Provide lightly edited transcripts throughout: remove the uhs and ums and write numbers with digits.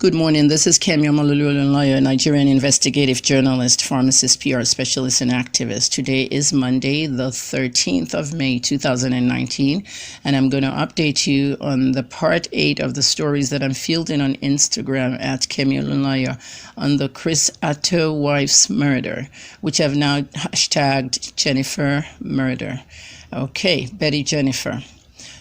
Good morning. This is Kemi Omalulu-Olunloyo, Nigerian investigative journalist, pharmacist, PR specialist, and activist. Today is Monday, the 13th of May, 2019, and I'm going to update you on the part 8 of the stories that I'm fielding on Instagram at Kemi Olunloyo on the Chris Attoh wife's murder, which I've now hashtagged Jennifer murder. Okay, Betty Jennifer.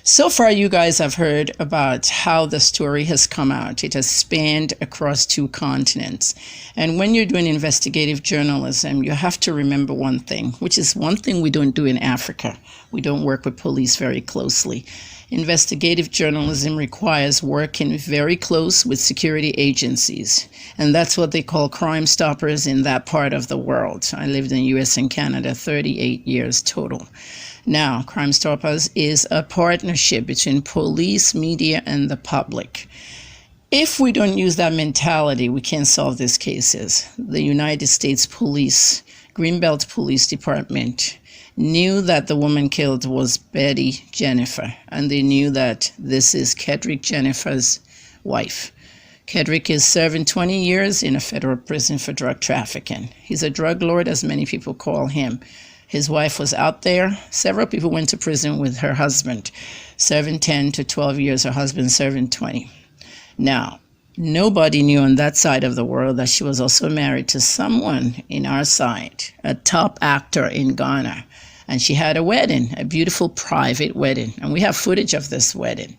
So far, you guys have heard about how the story has come out. It has spanned across 2 continents. And when you're doing investigative journalism, you have to remember one thing, which is one thing we don't do in Africa. We don't work with police very closely. Investigative journalism requires working very close with security agencies. And that's what they call Crime Stoppers in that part of the world. I lived in the US and Canada 38 years total. Now, Crime Stoppers is a partnership between police, media, and the public. If we don't use that mentality, we can't solve these cases. The United States Police, Greenbelt Police Department, knew that the woman killed was Betty Jennifer, and they knew that this is Kedrick Jennifer's wife. Kedrick is serving 20 years in a federal prison for drug trafficking. He's a drug lord, as many people call him. His wife was out there. Several people went to prison with her husband, serving 10 to 12 years, her husband serving 20. Now, nobody knew on that side of the world that she was also married to someone in our side, a top actor in Ghana. And she had a wedding, a beautiful private wedding. And we have footage of this wedding.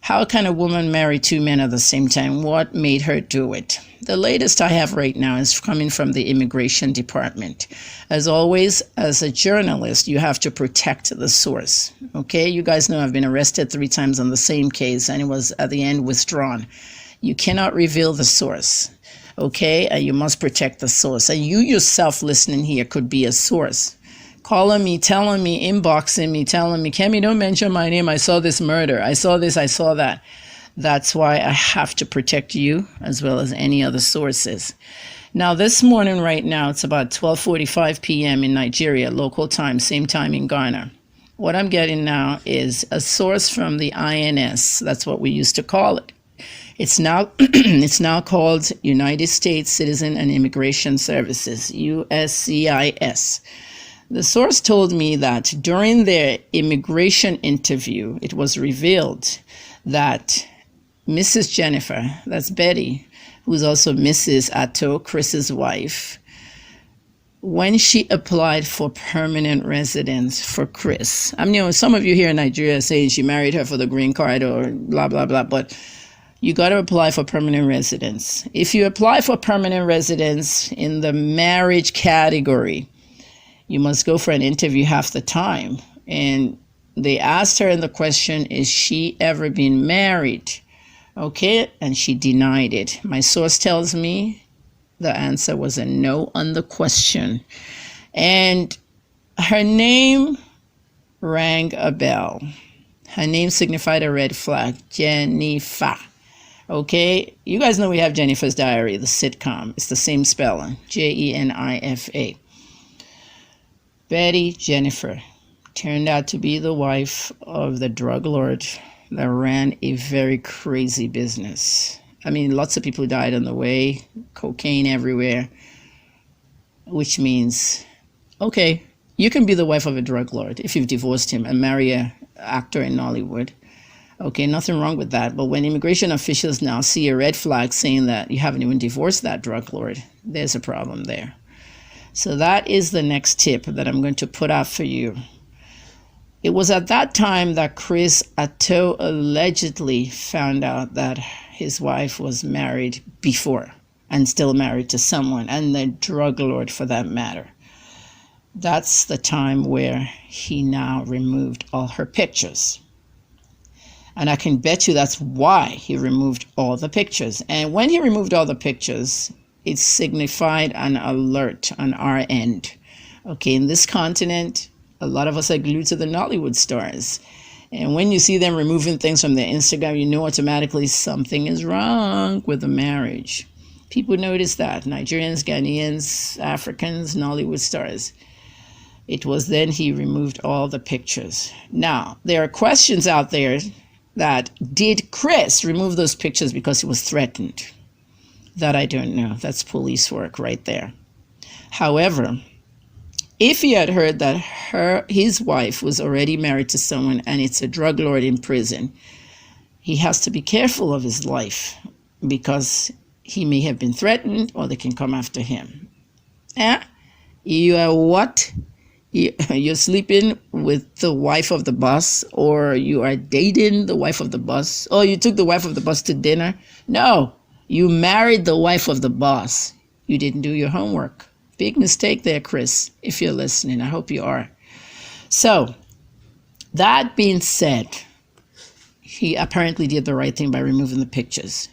How can a woman marry 2 men at the same time? What made her do it? The latest I have right now is coming from the Immigration Department. As always, as a journalist, you have to protect the source. Okay, you guys know I've been arrested 3 times on the same case, and it was at the end withdrawn. You cannot reveal the source, okay? And you must protect the source. And you yourself listening here could be a source. Calling me, telling me, inboxing me, telling me, Kemi, don't mention my name. I saw this murder. I saw this, I saw that. That's why I have to protect you as well as any other sources. Now, this morning right now, it's about 12:45 p.m. in Nigeria, local time, same time in Ghana. What I'm getting now is a source from the INS. That's what we used to call it. It's now it's now called United States Citizen and Immigration Services, USCIS. The source told me that during their immigration interview, it was revealed that Mrs. Jennifer, that's Betty, who's also Mrs. Attoh, Chris's wife, when she applied for permanent residence for Chris, I mean, some of you here in Nigeria are saying she married her for the green card or blah, blah, blah, but you got to apply for permanent residence. If you apply for permanent residence in the marriage category, you must go for an interview half the time. And they asked her in the question, is she ever been married? Okay, and she denied it. My source tells me the answer was a no on the question. And her name rang a bell. Her name signified a red flag, Jennifer. Okay, you guys know we have Jennifer's Diary, the sitcom. It's the same spelling, Jenifa. Betty Jennifer turned out to be the wife of the drug lord that ran a very crazy business. I mean, lots of people died on the way, cocaine everywhere, which means, okay, you can be the wife of a drug lord if you've divorced him and marry an actor in Nollywood. Okay, nothing wrong with that. But when immigration officials now see a red flag saying that you haven't even divorced that drug lord, there's a problem there. So that is the next tip that I'm going to put out for you. It was at that time that Chris Attoh allegedly found out that his wife was married before and still married to someone, and the drug lord for that matter. That's the time where he now removed all her pictures. And I can bet you that's why he removed all the pictures. And when he removed all the pictures, it signified an alert on our end. Okay, in this continent, a lot of us are glued to the Nollywood stars. And when you see them removing things from their Instagram, you know automatically something is wrong with the marriage. People notice that. Nigerians, Ghanaians, Africans, Nollywood stars. It was then he removed all the pictures. Now, there are questions out there that did Chris remove those pictures because he was threatened? That I don't know. That's police work right there. However, if he had heard that his wife was already married to someone and it's a drug lord in prison, he has to be careful of his life because he may have been threatened or they can come after him. You are what? You're sleeping with the wife of the boss, or you are dating the wife of the boss, or you took the wife of the boss to dinner. No, you married the wife of the boss. You didn't do your homework. Big mistake there, Chris, if you're listening. I hope you are. So, that being said, he apparently did the right thing by removing the pictures.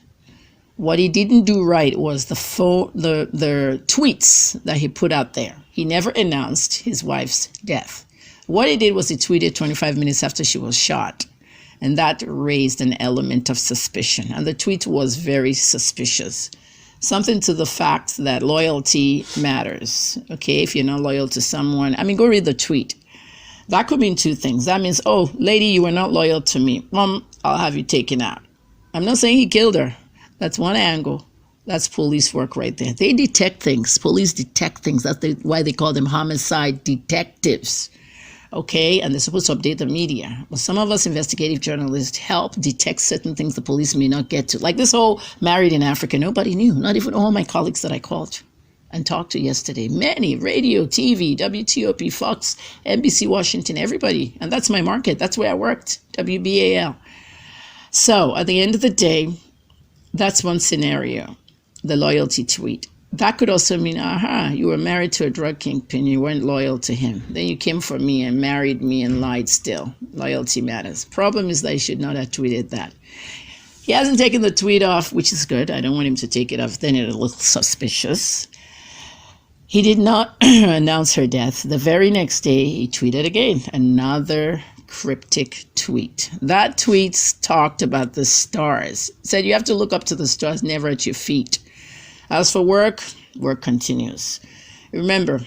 What he didn't do right was the tweets that he put out there. He never announced his wife's death. What he did was he tweeted 25 minutes after she was shot. And that raised an element of suspicion. And the tweet was very suspicious. Something to the fact that loyalty matters. Okay, if you're not loyal to someone, go read the tweet. That could mean two things. That means, oh, lady, you were not loyal to me. I'll have you taken out. I'm not saying he killed her. That's one angle. That's police work right there. They detect things. Police detect things. That's why they call them homicide detectives. Okay, and they're supposed to update the media. But some of us investigative journalists help detect certain things the police may not get to. Like this whole married in Africa, nobody knew. Not even all my colleagues that I called and talked to yesterday. Many, radio, TV, WTOP, Fox, NBC, Washington, everybody. And that's my market. That's where I worked, WBAL. So at the end of the day, that's one scenario, the loyalty tweet. That could also mean, you were married to a drug kingpin, you weren't loyal to him. Then you came for me and married me and lied still. Loyalty matters. Problem is that he should not have tweeted that. He hasn't taken the tweet off, which is good. I don't want him to take it off. Then it'll look suspicious. He did not announce her death. The very next day, he tweeted again, another cryptic tweet. That tweet talked about the stars. It said you have to look up to the stars, never at your feet. As for work, work continues. Remember,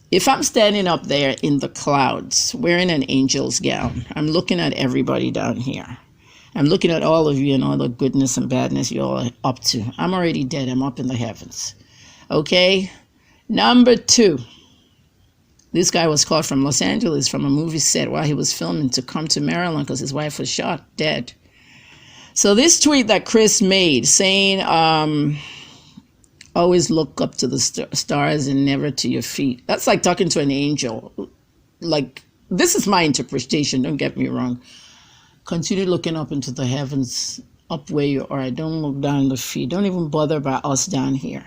if I'm standing up there in the clouds wearing an angel's gown, I'm looking at everybody down here. I'm looking at all of you and all the goodness and badness you're all up to. I'm already dead. I'm up in the heavens. Okay? Number 2. This guy was called from Los Angeles from a movie set while he was filming to come to Maryland because his wife was shot, dead. So this tweet that Chris made saying, always look up to the stars and never to your feet. That's like talking to an angel. Like, this is my interpretation, don't get me wrong. Continue looking up into the heavens, up where you are. Don't look down the feet. Don't even bother about us down here.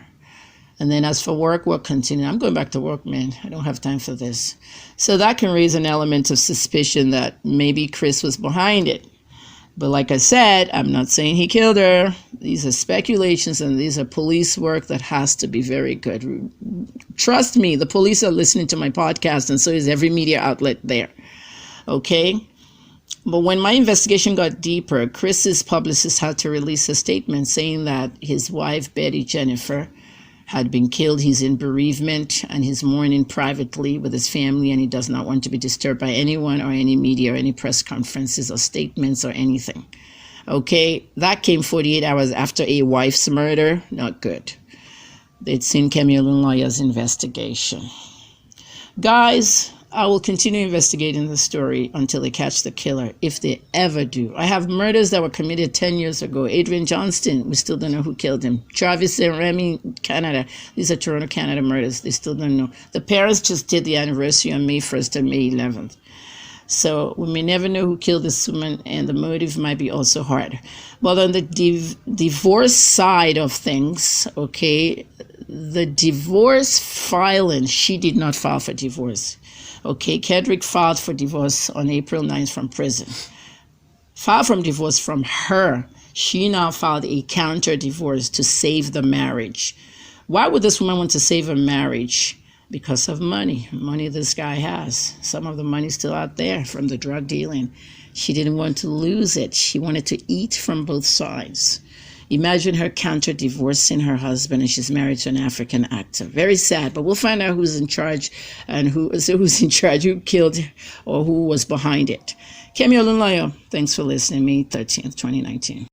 And then as for work, we'll continue. I'm going back to work, man. I don't have time for this. So that can raise an element of suspicion that maybe Chris was behind it. But like I said, I'm not saying he killed her. These are speculations and these are police work that has to be very good. Trust me, the police are listening to my podcast and so is every media outlet there. Okay? But when my investigation got deeper, Chris's publicist had to release a statement saying that his wife, Betty Jennifer, had been killed. He's in bereavement and he's mourning privately with his family and he does not want to be disturbed by anyone or any media or any press conferences or statements or anything. Okay, that came 48 hours after a wife's murder. Not good. They'd seen Kemi Olunloyo's investigation. Guys, I will continue investigating the story until they catch the killer, if they ever do. I have murders that were committed 10 years ago. Adrian Johnston, we still don't know who killed him. Travis and Remy, Canada. These are Toronto, Canada murders. They still don't know. The parents just did the anniversary on May 1st and May 11th. So we may never know who killed this woman, and the motive might be also hard. But on the divorce side of things, okay, the divorce filing, she did not file for divorce. Okay, Kedrick filed for divorce on April 9th from prison. Filed from divorce from her. She now filed a counter divorce to save the marriage. Why would this woman want to save a marriage? Because of money. Money this guy has. Some of the money's still out there from the drug dealing. She didn't want to lose it. She wanted to eat from both sides. Imagine her counter-divorcing her husband, and she's married to an African actor. Very sad, but we'll find out who's in charge and who's in charge, who killed or who was behind it. Kemi Olunloyo, thanks for listening. May 13th, 2019.